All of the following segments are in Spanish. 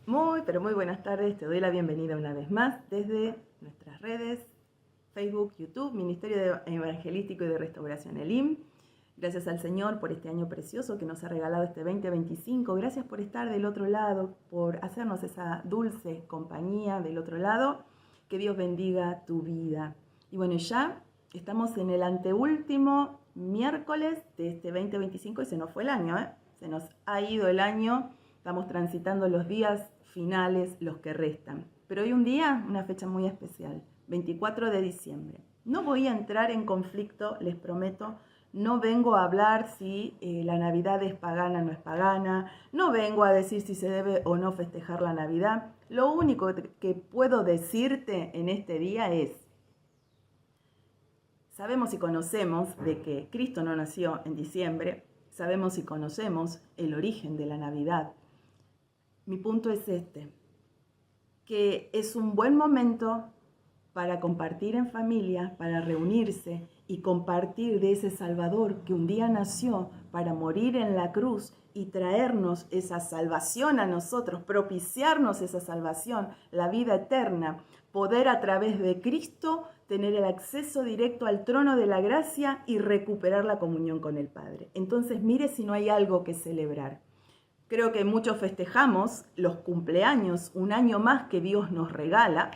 Muy, pero muy buenas tardes. Te doy la bienvenida una vez más desde nuestras redes, Facebook, YouTube, Ministerio Evangelístico y de Restauración Elim. Gracias al Señor por este año precioso que nos ha regalado este 2025. Gracias por estar del otro lado, por hacernos esa dulce compañía del otro lado. Que Dios bendiga tu vida. Y bueno, ya estamos en el anteúltimo miércoles de este 2025 y se nos fue el año, ¿eh? Se nos ha ido el año. Estamos transitando los días finales, los que restan. Pero hoy un día, una fecha muy especial, 24 de diciembre. No voy a entrar en conflicto, les prometo. No vengo a hablar si la Navidad es pagana o no es pagana. No vengo a decir si se debe o no festejar la Navidad. Lo único que puedo decirte en este día es, sabemos y conocemos de que Cristo no nació en diciembre. Sabemos y conocemos el origen de la Navidad. Mi punto es este, que es un buen momento para compartir en familia, para reunirse y compartir de ese Salvador que un día nació para morir en la cruz y traernos esa salvación a nosotros, propiciarnos esa salvación, la vida eterna, poder a través de Cristo tener el acceso directo al trono de la gracia y recuperar la comunión con el Padre. Entonces, mire si no hay algo que celebrar. Creo que muchos festejamos los cumpleaños, un año más que Dios nos regala.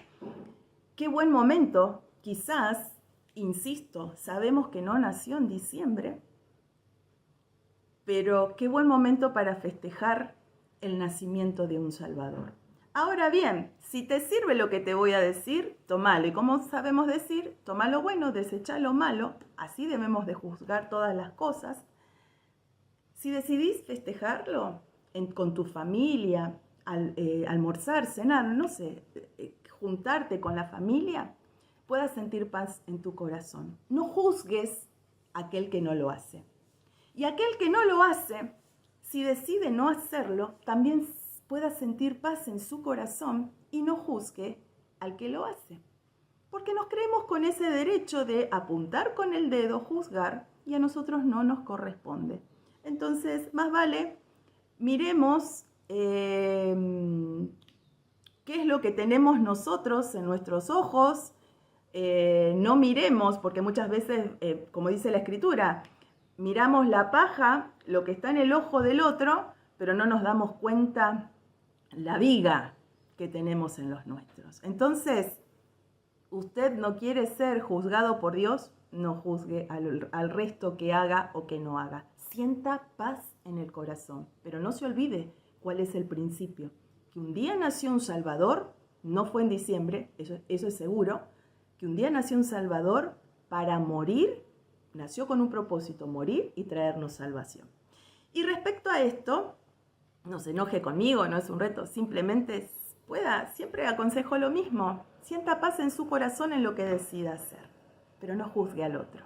Qué buen momento, quizás, insisto, sabemos que no nació en diciembre, pero qué buen momento para festejar el nacimiento de un Salvador. Ahora bien, si te sirve lo que te voy a decir, tomalo. Y como sabemos decir, toma lo bueno, desecha lo malo. Así debemos de juzgar todas las cosas. Si decidís festejarlo con tu familia, almorzar, cenar, no sé, juntarte con la familia, puedas sentir paz en tu corazón. No juzgues a aquel que no lo hace. Y aquel que no lo hace, si decide no hacerlo, también pueda sentir paz en su corazón y no juzgue al que lo hace. Porque nos creemos con ese derecho de apuntar con el dedo, juzgar, y a nosotros no nos corresponde. Entonces, más vale, miremos qué es lo que tenemos nosotros en nuestros ojos. No miremos, porque muchas veces, como dice la Escritura, miramos la paja, lo que está en el ojo del otro, pero no nos damos cuenta la viga que tenemos en los nuestros. Entonces, usted no quiere ser juzgado por Dios, no juzgue al resto que haga o que no haga. Sienta paz en el corazón, pero no se olvide cuál es el principio. Que un día nació un Salvador, no fue en diciembre, eso es seguro, que un día nació un Salvador para morir, nació con un propósito, morir y traernos salvación. Y respecto a esto, no se enoje conmigo, no es un reto, simplemente siempre aconsejo lo mismo. Sienta paz en su corazón en lo que decida hacer, pero no juzgue al otro.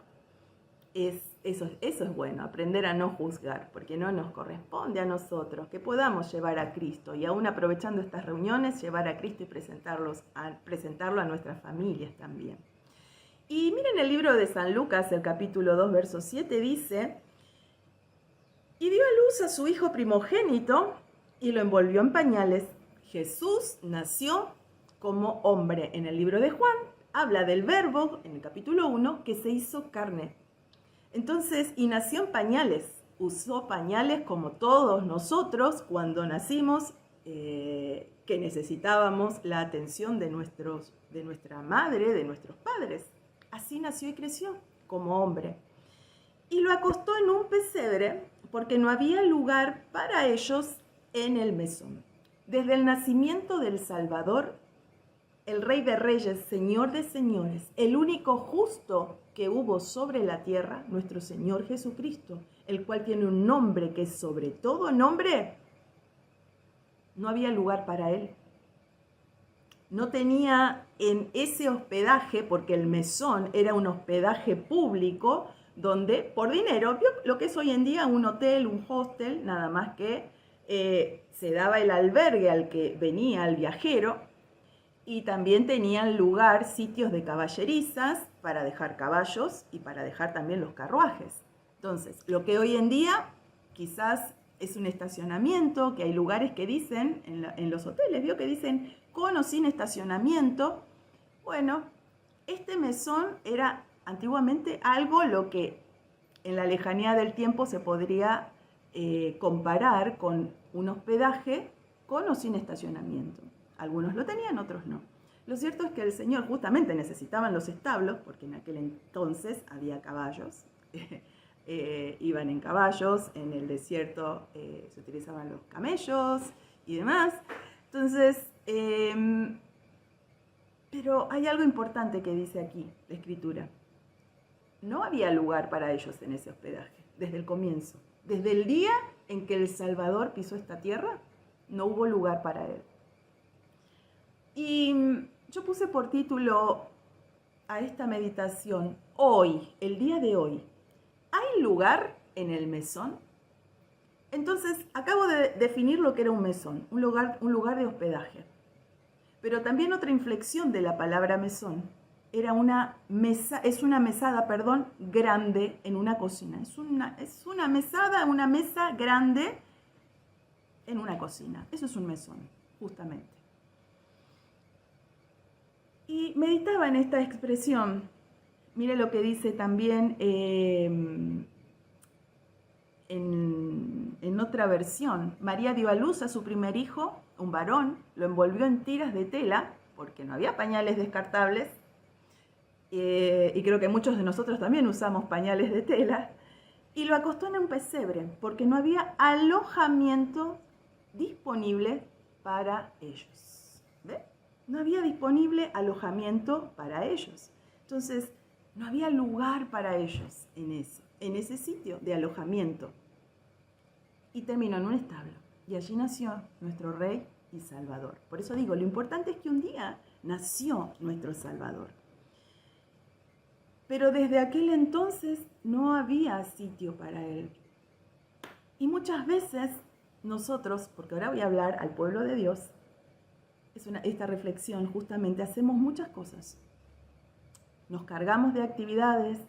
Eso es bueno, aprender a no juzgar, porque no nos corresponde a nosotros que podamos llevar a Cristo y aún aprovechando estas reuniones, llevar a Cristo y presentarlo a nuestras familias también. Y miren el libro de San Lucas, el capítulo 2, verso 7, dice: y dio a luz a su hijo primogénito y lo envolvió en pañales. Jesús nació como hombre. En el libro de Juan habla del Verbo, en el capítulo 1, que se hizo carne. Entonces, y nació en pañales. Usó pañales como todos nosotros cuando nacimos, que necesitábamos la atención de nuestra madre, de nuestros padres. Así nació y creció como hombre. Y lo acostó en un pesebre porque no había lugar para ellos en el mesón. Desde el nacimiento del Salvador, el Rey de Reyes, Señor de Señores, el único justo que hubo sobre la tierra, nuestro Señor Jesucristo, el cual tiene un nombre que es sobre todo nombre, no había lugar para él. No tenía en ese hospedaje, porque el mesón era un hospedaje público, donde por dinero, lo que es hoy en día un hotel, un hostel, nada más que se daba el albergue al que venía el viajero, y también tenían lugar sitios de caballerizas para dejar caballos y para dejar también los carruajes. Entonces, lo que hoy en día quizás es un estacionamiento, que hay lugares que dicen, en los hoteles, vio que dicen con o sin estacionamiento. Bueno, este mesón era antiguamente algo lo que en la lejanía del tiempo se podría comparar con un hospedaje con o sin estacionamiento. Algunos lo tenían, otros no. Lo cierto es que el Señor justamente necesitaban los establos, porque en aquel entonces había caballos, iban en caballos, en el desierto se utilizaban los camellos y demás. Entonces, pero hay algo importante que dice aquí la Escritura. No había lugar para ellos en ese hospedaje, desde el comienzo. Desde el día en que el Salvador pisó esta tierra, no hubo lugar para él. Y yo puse por título a esta meditación, hoy, el día de hoy, ¿hay lugar en el mesón? Entonces, acabo de definir lo que era un mesón, un lugar de hospedaje. Pero también otra inflexión de la palabra mesón era una mesada grande en una cocina. Es una mesa grande en una cocina. Eso es un mesón, justamente. Y meditaba en esta expresión. Mire lo que dice también en otra versión. María dio a luz a su primer hijo, un varón, lo envolvió en tiras de tela, porque no había pañales descartables, y creo que muchos de nosotros también usamos pañales de tela, y lo acostó en un pesebre, porque no había alojamiento disponible para ellos. ¿Ve? No había disponible alojamiento para ellos. Entonces, no había lugar para ellos en ese sitio de alojamiento. Y terminó en un establo. Y allí nació nuestro Rey y Salvador. Por eso digo, lo importante es que un día nació nuestro Salvador. Pero desde aquel entonces no había sitio para él. Y muchas veces nosotros, porque ahora voy a hablar al pueblo de Dios, esta reflexión justamente, hacemos muchas cosas. Nos cargamos de actividades,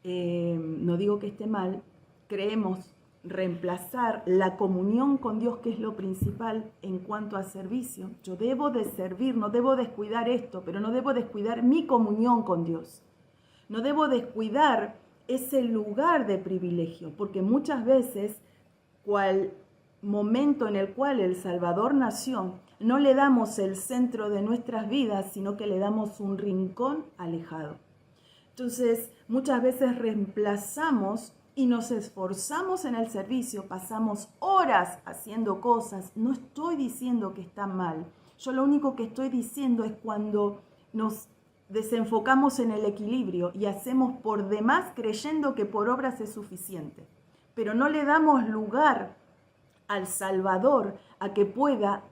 no digo que esté mal, creemos reemplazar la comunión con Dios, que es lo principal en cuanto a servicio. Yo debo de servir, no debo descuidar esto, pero no debo descuidar mi comunión con Dios. No debo descuidar ese lugar de privilegio, porque muchas veces, cual momento en el cual el Salvador nació, no le damos el centro de nuestras vidas, sino que le damos un rincón alejado. Entonces, muchas veces reemplazamos y nos esforzamos en el servicio, pasamos horas haciendo cosas. No estoy diciendo que está mal. Yo lo único que estoy diciendo es cuando nos desenfocamos en el equilibrio y hacemos por demás creyendo que por obras es suficiente. Pero no le damos lugar al Salvador a que pueda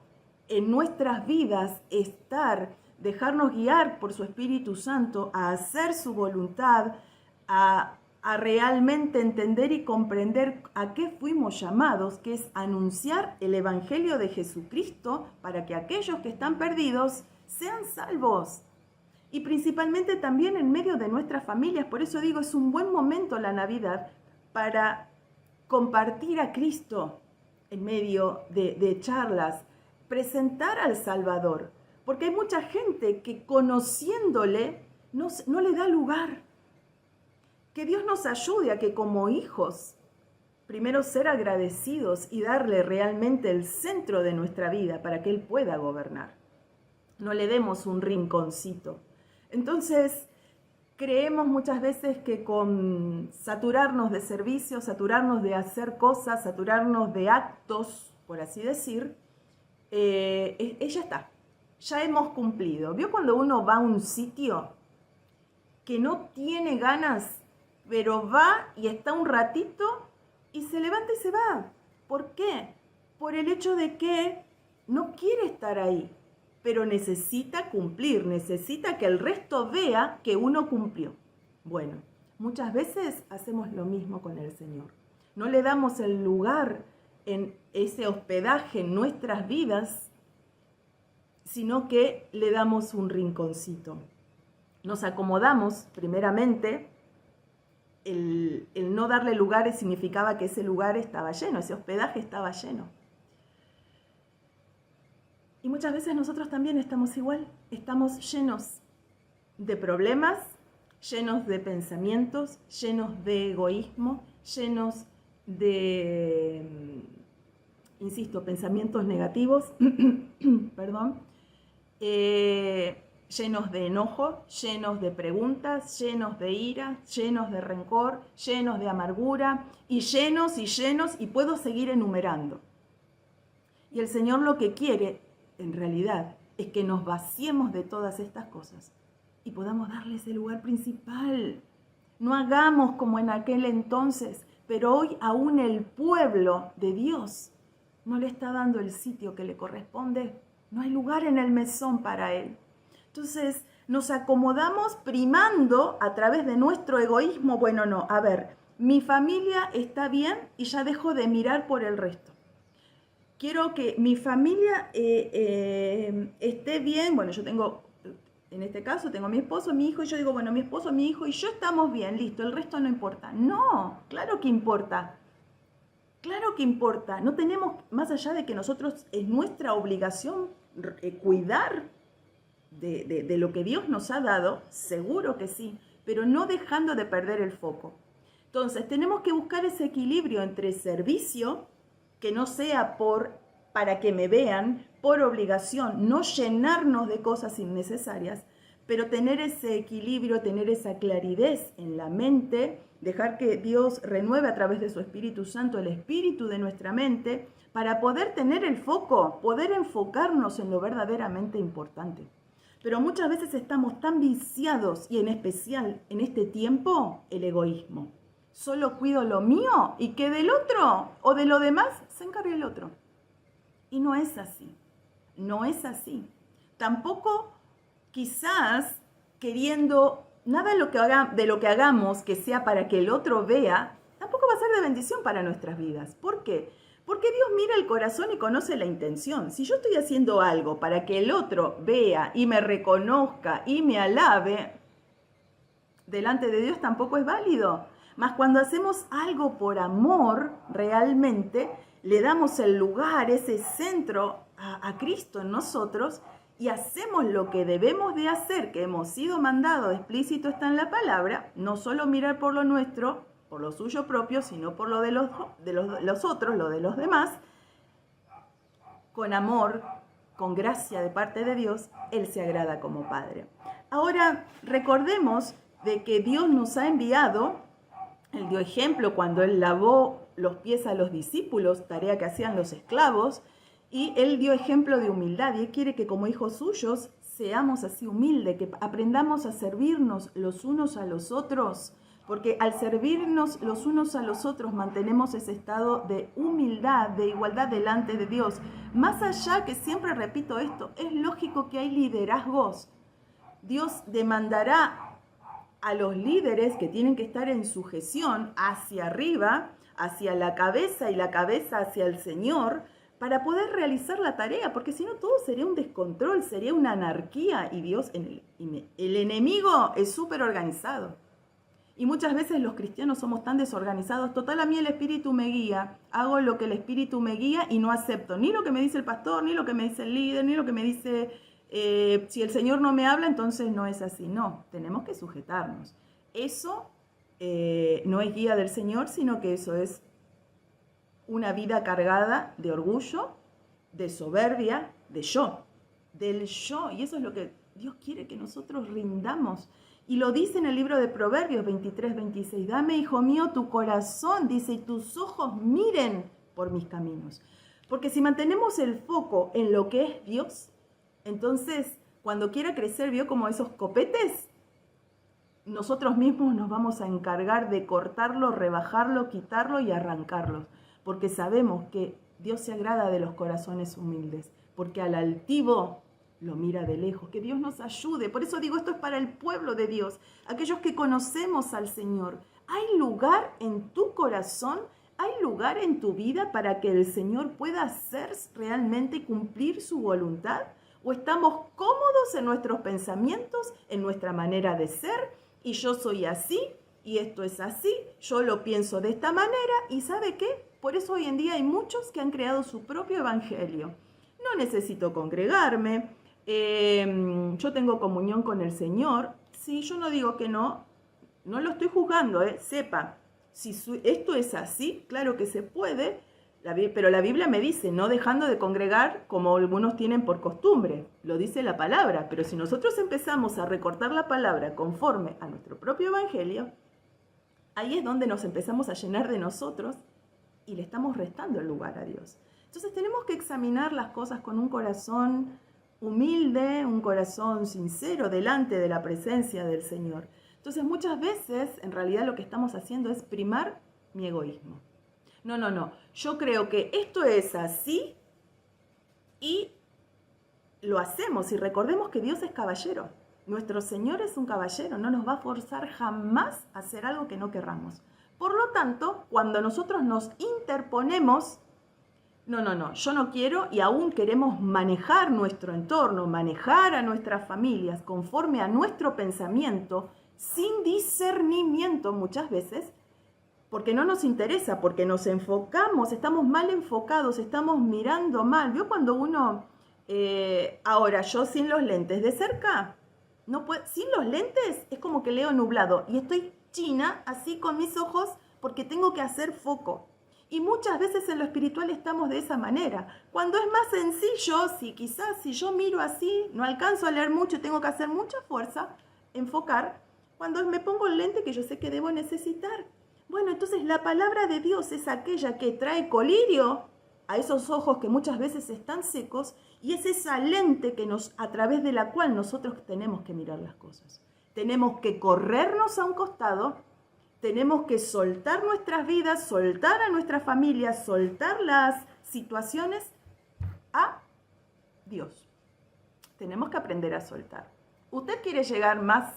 en nuestras vidas estar, dejarnos guiar por su Espíritu Santo, a hacer su voluntad, a realmente entender y comprender a qué fuimos llamados, que es anunciar el Evangelio de Jesucristo para que aquellos que están perdidos sean salvos. Y principalmente también en medio de nuestras familias. Por eso digo, es un buen momento la Navidad para compartir a Cristo en medio de charlas, presentar al Salvador. Porque hay mucha gente que conociéndole no le da lugar. Que Dios nos ayude a que como hijos, primero ser agradecidos y darle realmente el centro de nuestra vida para que Él pueda gobernar. No le demos un rinconcito. Entonces, creemos muchas veces que con saturarnos de servicios, saturarnos de hacer cosas, saturarnos de actos, por así decir, ya está, ya hemos cumplido. ¿Vio cuando uno va a un sitio que no tiene ganas, pero va y está un ratito y se levanta y se va? ¿Por qué? Por el hecho de que no quiere estar ahí, pero necesita cumplir, necesita que el resto vea que uno cumplió. Bueno, muchas veces hacemos lo mismo con el Señor. No le damos el lugar en ese hospedaje en nuestras vidas, sino que le damos un rinconcito. Nos acomodamos primeramente el no darle lugares significaba que ese lugar estaba lleno, ese hospedaje estaba lleno. Y muchas veces nosotros también estamos igual, estamos llenos de problemas, llenos de pensamientos, llenos de egoísmo, llenos de, insisto, pensamientos negativos, perdón, llenos de enojo, llenos de preguntas, llenos de ira, llenos de rencor, llenos de amargura, y llenos, y puedo seguir enumerando. Y el Señor lo que quiere, en realidad, es que nos vaciemos de todas estas cosas y podamos darle ese lugar principal. No hagamos como en aquel entonces, pero hoy aún el pueblo de Dios no le está dando el sitio que le corresponde. No hay lugar en el mesón para él. Entonces nos acomodamos primando a través de nuestro egoísmo. Bueno, no, a ver, mi familia está bien y ya dejo de mirar por el resto. Quiero que mi familia esté bien. Bueno, yo tengo, en este caso, tengo a mi esposo, mi hijo, y yo digo, bueno, mi esposo, mi hijo y yo estamos bien, listo, el resto no importa. No, claro que importa. Claro que importa. No tenemos, más allá de que nosotros es nuestra obligación cuidar de lo que Dios nos ha dado, seguro que sí, pero no dejando de perder el foco. Entonces, tenemos que buscar ese equilibrio entre servicio, que no sea para que me vean, por obligación, no llenarnos de cosas innecesarias, pero tener ese equilibrio, tener esa claridad en la mente, dejar que Dios renueve a través de su Espíritu Santo el espíritu de nuestra mente, para poder tener el foco, poder enfocarnos en lo verdaderamente importante. Pero muchas veces estamos tan viciados, y en especial en este tiempo, el egoísmo. Solo cuido lo mío y que del otro o de lo demás se encargue el otro. Y no es así, no es así. Tampoco quizás queriendo nada de lo que hagamos que sea para que el otro vea, tampoco va a ser de bendición para nuestras vidas. ¿Por qué? Porque Dios mira el corazón y conoce la intención. Si yo estoy haciendo algo para que el otro vea y me reconozca y me alabe, delante de Dios tampoco es válido. Mas cuando hacemos algo por amor, realmente le damos el lugar, ese centro a Cristo en nosotros, y hacemos lo que debemos de hacer, que hemos sido mandados, explícito está en la palabra, no solo mirar por lo nuestro, por lo suyo propio, sino por lo de los otros, lo de los demás, con amor, con gracia de parte de Dios, Él se agrada como Padre. Ahora, recordemos de que Dios nos ha enviado. Él dio ejemplo cuando Él lavó los pies a los discípulos, tarea que hacían los esclavos, y Él dio ejemplo de humildad, y Él quiere que como hijos suyos seamos así humildes, que aprendamos a servirnos los unos a los otros, porque al servirnos los unos a los otros mantenemos ese estado de humildad, de igualdad delante de Dios. Más allá, que siempre repito esto, es lógico que hay liderazgos. Dios demandará a los líderes que tienen que estar en sujeción hacia arriba, hacia la cabeza, y la cabeza hacia el Señor, para poder realizar la tarea, porque si no todo sería un descontrol, sería una anarquía, y Dios, el enemigo es súper organizado. Y muchas veces los cristianos somos tan desorganizados. Total, a mí el Espíritu me guía, hago lo que el Espíritu me guía y no acepto ni lo que me dice el pastor, ni lo que me dice el líder, ni lo que me dice, si el Señor no me habla, entonces no es así. No, tenemos que sujetarnos. Eso no es guía del Señor, sino que eso es una vida cargada de orgullo, de soberbia, de yo, del yo. Y eso es lo que Dios quiere que nosotros rindamos. Y lo dice en el libro de Proverbios 23-26. Dame, hijo mío, tu corazón, dice, y tus ojos miren por mis caminos. Porque si mantenemos el foco en lo que es Dios, entonces cuando quiera crecer, vio como esos copetes, nosotros mismos nos vamos a encargar de cortarlo, rebajarlo, quitarlo y arrancarlo. Porque sabemos que Dios se agrada de los corazones humildes, porque al altivo lo mira de lejos. Que Dios nos ayude. Por eso digo, esto es para el pueblo de Dios, aquellos que conocemos al Señor. ¿Hay lugar en tu corazón? ¿Hay lugar en tu vida para que el Señor pueda hacer realmente cumplir su voluntad? ¿O estamos cómodos en nuestros pensamientos, en nuestra manera de ser? Y yo soy así, y esto es así, yo lo pienso de esta manera y ¿sabe qué? Por eso hoy en día hay muchos que han creado su propio evangelio. No necesito congregarme, yo tengo comunión con el Señor. Sí, yo no digo que no, no lo estoy juzgando, sepa, si esto es así, claro que se puede, pero la Biblia me dice, no dejando de congregar como algunos tienen por costumbre, lo dice la palabra, pero si nosotros empezamos a recortar la palabra conforme a nuestro propio evangelio, ahí es donde nos empezamos a llenar de nosotros y le estamos restando el lugar a Dios. Entonces tenemos que examinar las cosas con un corazón humilde, un corazón sincero delante de la presencia del Señor. Entonces muchas veces en realidad lo que estamos haciendo es primar mi egoísmo. No, yo creo que esto es así y lo hacemos y recordemos que Dios es caballero. Nuestro Señor es un caballero, no nos va a forzar jamás a hacer algo que no querramos. Por lo tanto, cuando nosotros nos interponemos, yo no quiero y aún queremos manejar nuestro entorno, manejar a nuestras familias conforme a nuestro pensamiento, sin discernimiento muchas veces, porque no nos interesa, porque nos enfocamos, estamos mal enfocados, estamos mirando mal. ¿Vio cuando uno, ahora yo sin los lentes de cerca, no puedo, sin los lentes es como que leo nublado y estoy china así con mis ojos porque tengo que hacer foco. Y muchas veces en lo espiritual estamos de esa manera. Cuando es más sencillo, si yo miro así, no alcanzo a leer mucho, tengo que hacer mucha fuerza, enfocar, cuando me pongo el lente que yo sé que debo necesitar. Bueno, entonces la palabra de Dios es aquella que trae colirio a esos ojos que muchas veces están secos y es esa lente que a través de la cual nosotros tenemos que mirar las cosas. Tenemos que corrernos a un costado, tenemos que soltar nuestras vidas, soltar a nuestra familia, soltar las situaciones a Dios. Tenemos que aprender a soltar. ¿Usted quiere llegar más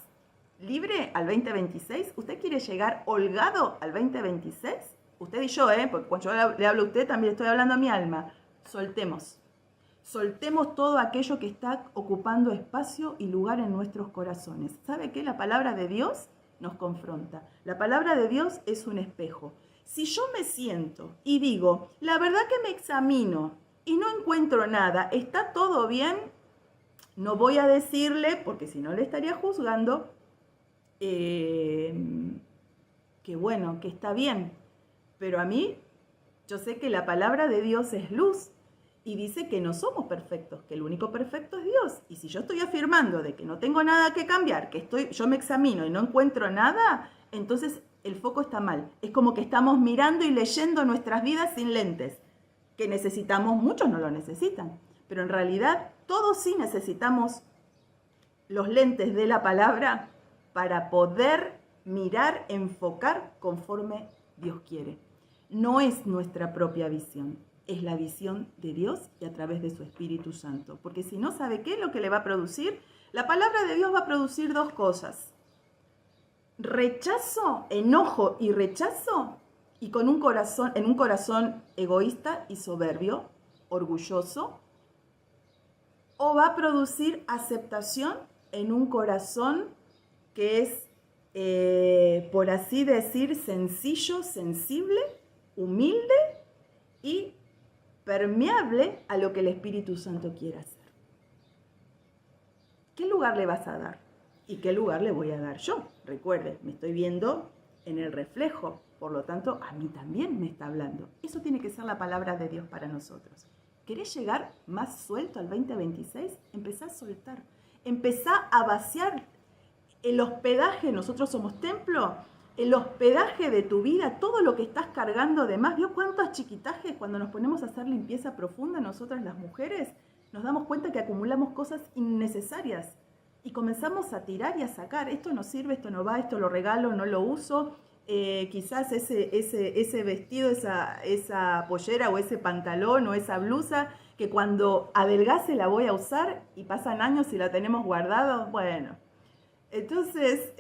libre al 2026? ¿Usted quiere llegar holgado al 2026? Usted y yo, porque cuando yo le hablo a usted también estoy hablando a mi alma. Soltemos. Soltemos todo aquello que está ocupando espacio y lugar en nuestros corazones. ¿Sabe qué? La palabra de Dios nos confronta. La palabra de Dios es un espejo. Si yo me siento y digo, la verdad que me examino y no encuentro nada, ¿está todo bien? No voy a decirle, porque si no le estaría juzgando, que bueno, que está bien. Pero a mí, yo sé que la palabra de Dios es luz y dice que no somos perfectos, que el único perfecto es Dios. Y si yo estoy afirmando de que no tengo nada que cambiar, yo me examino y no encuentro nada, entonces el foco está mal. Es como que estamos mirando y leyendo nuestras vidas sin lentes, que necesitamos, muchos no lo necesitan, pero en realidad todos sí necesitamos los lentes de la palabra para poder mirar, enfocar conforme Dios quiere. No es nuestra propia visión, es la visión de Dios y a través de su Espíritu Santo. Porque si no, ¿sabe qué es lo que le va a producir? La palabra de Dios va a producir dos cosas. Rechazo, enojo y rechazo, y en un corazón egoísta y soberbio, orgulloso, o va a producir aceptación en un corazón que es, por así decir, sencillo, sensible, humilde y permeable a lo que el Espíritu Santo quiere hacer. ¿Qué lugar le vas a dar? ¿Y qué lugar le voy a dar yo? Recuerde, me estoy viendo en el reflejo, por lo tanto, a mí también me está hablando. Eso tiene que ser la palabra de Dios para nosotros. ¿Querés llegar más suelto al 2026? Empezá a soltar. Empezá a vaciar el hospedaje, nosotros somos templo, el hospedaje de tu vida, todo lo que estás cargando de más. ¿Vio cuántos chiquitajes cuando nos ponemos a hacer limpieza profunda nosotras las mujeres? Nos damos cuenta que acumulamos cosas innecesarias y comenzamos a tirar y a sacar. Esto no sirve, esto no va, esto lo regalo, no lo uso. Quizás ese vestido, esa pollera o ese pantalón o esa blusa que cuando adelgace la voy a usar y pasan años y la tenemos guardada. Bueno, entonces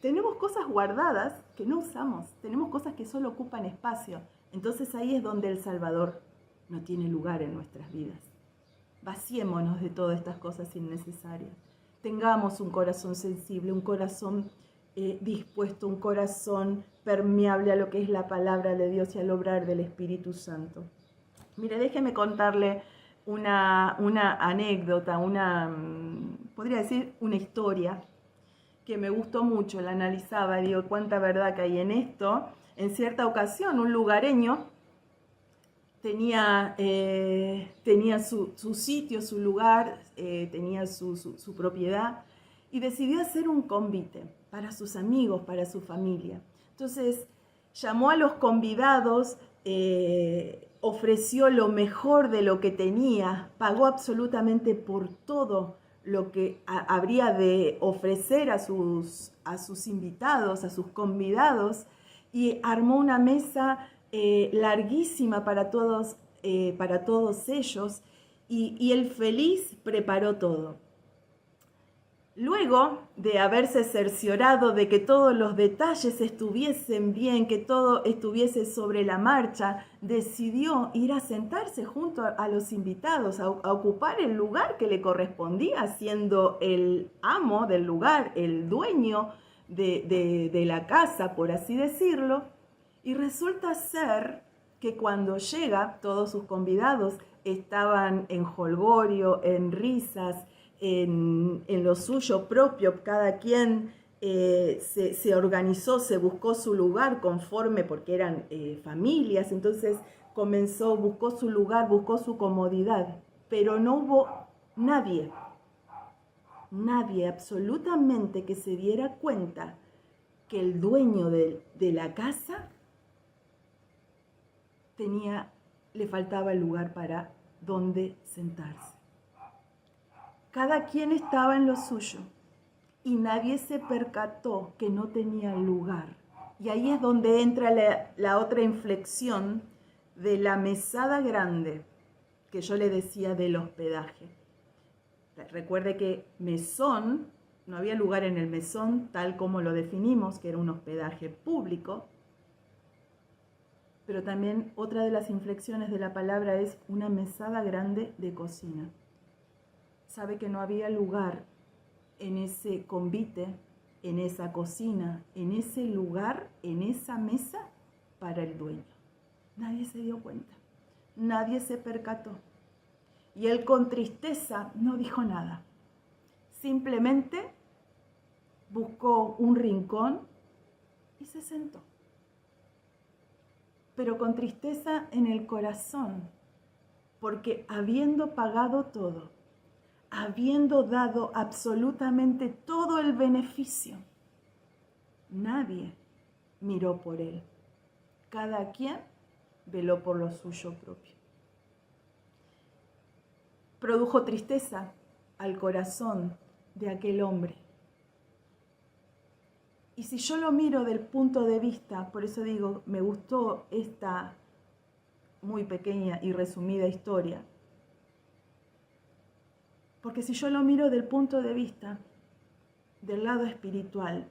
tenemos cosas guardadas que no usamos, tenemos cosas que solo ocupan espacio. Entonces ahí es donde el Salvador no tiene lugar en nuestras vidas. Vaciémonos de todas estas cosas innecesarias. Tengamos un corazón sensible, un corazón dispuesto, un corazón permeable a lo que es la palabra de Dios y al obrar del Espíritu Santo. Mire, déjeme contarle una anécdota, podría decir una historia que me gustó mucho, la analizaba y digo, cuánta verdad que hay en esto. En cierta ocasión, un lugareño tenía su sitio, su lugar, tenía su propiedad y decidió hacer un convite para sus amigos, para su familia. Entonces llamó a los convidados, ofreció lo mejor de lo que tenía, pagó absolutamente por todo lo que habría de ofrecer a sus invitados, a sus convidados, y armó una mesa larguísima para todos ellos, y él feliz preparó todo. Luego de haberse cerciorado de que todos los detalles estuviesen bien, que todo estuviese sobre la marcha, decidió ir a sentarse junto a los invitados, a ocupar el lugar que le correspondía, siendo el amo del lugar, el dueño de la casa, por así decirlo. Y resulta ser que cuando llega, todos sus convidados estaban en jolgorio, en risas, en lo suyo propio. Cada quien se organizó, se buscó su lugar conforme, porque eran familias, entonces buscó su lugar, buscó su comodidad, pero no hubo nadie absolutamente que se diera cuenta que el dueño de la casa le faltaba el lugar para donde sentarse. Cada quien estaba en lo suyo y nadie se percató que no tenía lugar. Y ahí es donde entra la otra inflexión de la mesada grande que yo le decía del hospedaje. Recuerde que mesón, no había lugar en el mesón tal como lo definimos, que era un hospedaje público, pero también otra de las inflexiones de la palabra es una mesada grande de cocina. Sabe que no había lugar en ese convite, en esa cocina, en ese lugar, en esa mesa para el dueño. Nadie se dio cuenta, nadie se percató. Y él con tristeza no dijo nada. Simplemente buscó un rincón y se sentó. Pero con tristeza en el corazón, porque habiendo pagado todo, habiendo dado absolutamente todo el beneficio, nadie miró por él. Cada quien veló por lo suyo propio. Produjo tristeza al corazón de aquel hombre. Y si yo lo miro del punto de vista, por eso digo, me gustó esta muy pequeña y resumida historia, porque si yo lo miro del punto de vista del lado espiritual,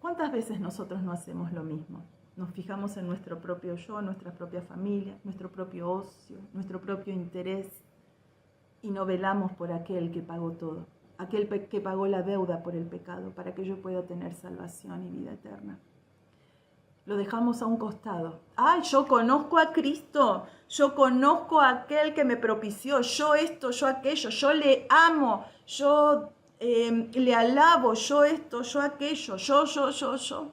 ¿cuántas veces nosotros no hacemos lo mismo? Nos fijamos en nuestro propio yo, nuestra propia familia, nuestro propio ocio, nuestro propio interés, y no velamos por aquel que pagó todo, aquel que pagó la deuda por el pecado, para que yo pueda tener salvación y vida eterna. Lo dejamos a un costado. ¡Ay, yo conozco a Cristo! Yo conozco a aquel que me propició. Yo esto, yo aquello. Yo le amo. Yo le alabo. Yo esto, yo aquello. Yo.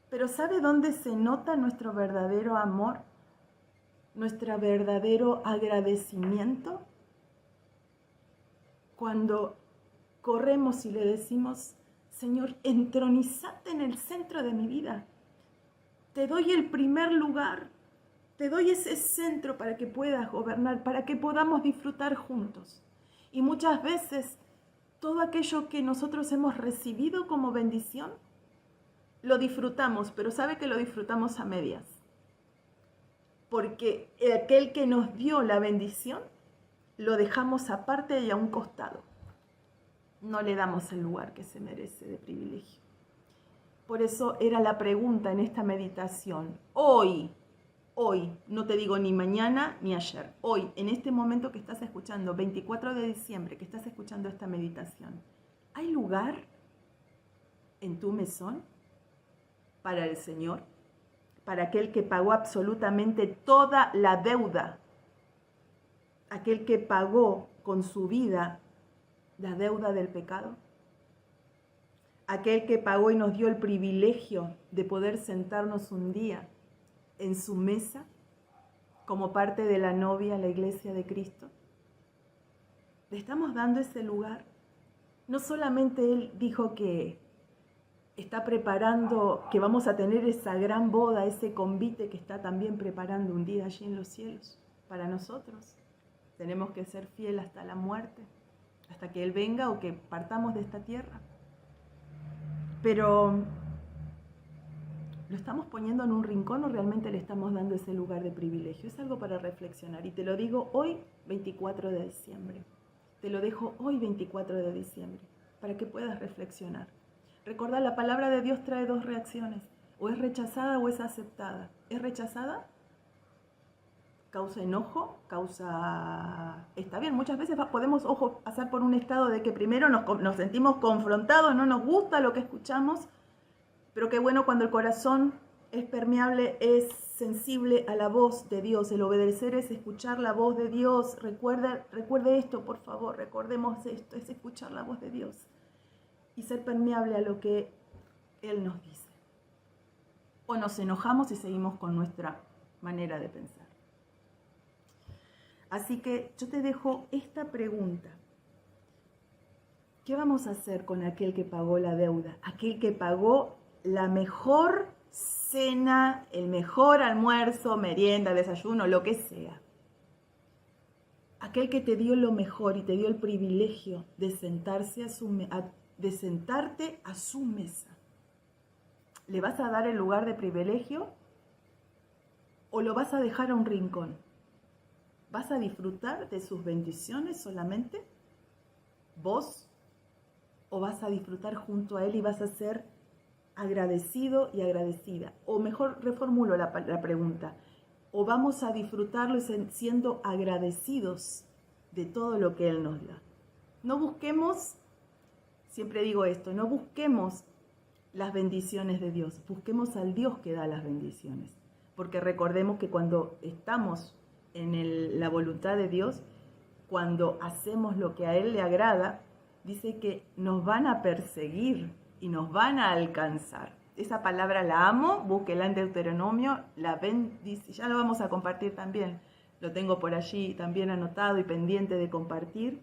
Pero ¿sabe dónde se nota nuestro verdadero amor? Nuestro verdadero agradecimiento. Cuando corremos y le decimos, Señor, entronízate en el centro de mi vida. Te doy el primer lugar, te doy ese centro para que puedas gobernar, para que podamos disfrutar juntos. Y muchas veces todo aquello que nosotros hemos recibido como bendición, lo disfrutamos, pero sabe que lo disfrutamos a medias. Porque aquel que nos dio la bendición, lo dejamos aparte y a un costado. No le damos el lugar que se merece de privilegio. Por eso era la pregunta en esta meditación. Hoy, no te digo ni mañana ni ayer, hoy, en este momento que estás escuchando, 24 de diciembre, que estás escuchando esta meditación, ¿hay lugar en tu mesón para el Señor, para aquel que pagó absolutamente toda la deuda, aquel que pagó con su vida la deuda del pecado, aquel que pagó y nos dio el privilegio de poder sentarnos un día en su mesa como parte de la novia, la iglesia de Cristo. Le estamos dando ese lugar. No solamente Él dijo que está preparando, que vamos a tener esa gran boda, ese convite que está también preparando un día allí en los cielos para nosotros. Tenemos que ser fieles hasta la muerte, hasta que Él venga o que partamos de esta tierra. Pero, ¿lo estamos poniendo en un rincón o realmente le estamos dando ese lugar de privilegio? Es algo para reflexionar y te lo digo hoy, 24 de diciembre. Te lo dejo hoy, 24 de diciembre, para que puedas reflexionar. Recordá, la palabra de Dios trae dos reacciones, o es rechazada o es aceptada. ¿Es rechazada? Causa enojo, Está bien, muchas veces podemos, pasar por un estado de que primero nos sentimos confrontados, no nos gusta lo que escuchamos, pero qué bueno cuando el corazón es permeable, es sensible a la voz de Dios. El obedecer es escuchar la voz de Dios. Recuerde esto, por favor, recordemos esto, es escuchar la voz de Dios y ser permeable a lo que Él nos dice. O nos enojamos y seguimos con nuestra manera de pensar. Así que yo te dejo esta pregunta. ¿Qué vamos a hacer con aquel que pagó la deuda? Aquel que pagó la mejor cena, el mejor almuerzo, merienda, desayuno, lo que sea. Aquel que te dio lo mejor y te dio el privilegio de sentarte a su mesa. ¿Le vas a dar el lugar de privilegio o lo vas a dejar a un rincón? ¿Vas a disfrutar de sus bendiciones solamente? ¿Vos? ¿O vas a disfrutar junto a Él y vas a ser agradecido y agradecida? O mejor, reformulo la pregunta. ¿O vamos a disfrutarlo siendo agradecidos de todo lo que Él nos da? No busquemos, siempre digo esto, no busquemos las bendiciones de Dios, busquemos al Dios que da las bendiciones. Porque recordemos que cuando estamos en la voluntad de Dios, cuando hacemos lo que a Él le agrada, dice que nos van a perseguir y nos van a alcanzar. Esa palabra la amo, búsquela en Deuteronomio, la bendice, ya lo vamos a compartir también. Lo tengo por allí también anotado y pendiente de compartir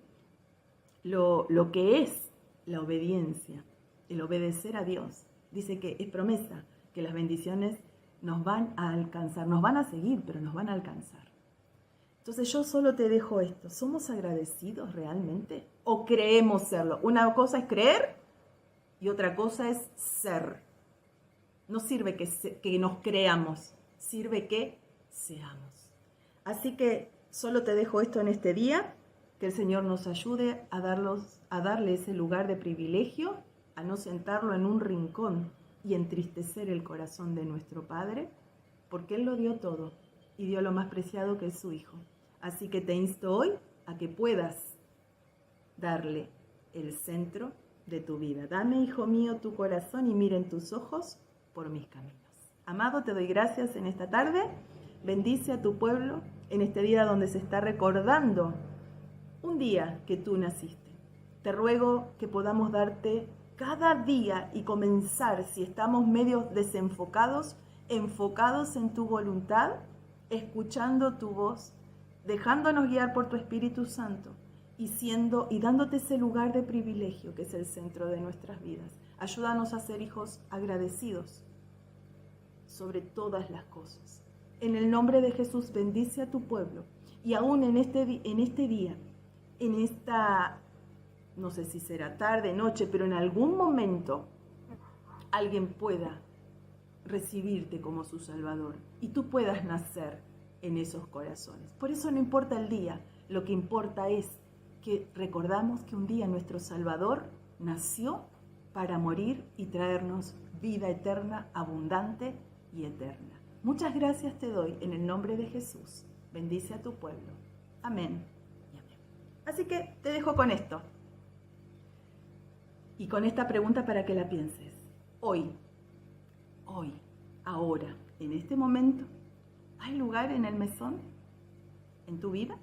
lo que es la obediencia, el obedecer a Dios. Dice que es promesa que las bendiciones nos van a alcanzar, nos van a seguir, pero nos van a alcanzar. Entonces yo solo te dejo esto. ¿Somos agradecidos realmente? ¿O creemos serlo? Una cosa es creer y otra cosa es ser. No sirve que nos creamos, sirve que seamos. Así que solo te dejo esto en este día, que el Señor nos ayude a darle ese lugar de privilegio, a no sentarlo en un rincón y entristecer el corazón de nuestro Padre, porque Él lo dio todo y dio lo más preciado que es su Hijo. Así que te insto hoy a que puedas darle el centro de tu vida. Dame, hijo mío, tu corazón y miren tus ojos por mis caminos. Amado, te doy gracias en esta tarde. Bendice a tu pueblo en este día donde se está recordando un día que tú naciste. Te ruego que podamos darte cada día y comenzar, si estamos medio desenfocados, enfocados en tu voluntad, escuchando tu voz, dejándonos guiar por tu Espíritu Santo y dándote ese lugar de privilegio que es el centro de nuestras vidas. Ayúdanos a ser hijos agradecidos sobre todas las cosas. En el nombre de Jesús, bendice a tu pueblo y aún en este día, en esta, no sé si será tarde, noche, pero en algún momento alguien pueda recibirte como su Salvador y tú puedas nacer en esos corazones. Por eso no importa el día, lo que importa es que recordamos que un día nuestro Salvador nació para morir y traernos vida eterna, abundante y eterna. Muchas gracias te doy en el nombre de Jesús. Bendice a tu pueblo. Amén y amén. Así que te dejo con esto y con esta pregunta para que la pienses. hoy, ahora, en este momento, ¿hay lugar en el mesón en tu vida?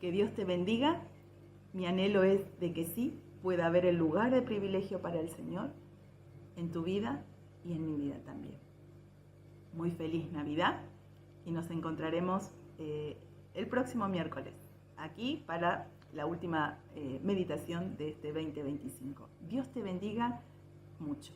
Que Dios te bendiga. Mi anhelo es de que sí pueda haber el lugar de privilegio para el Señor en tu vida y en mi vida también. Muy feliz Navidad y nos encontraremos el próximo miércoles aquí para la última meditación de este 2025. Dios te bendiga mucho.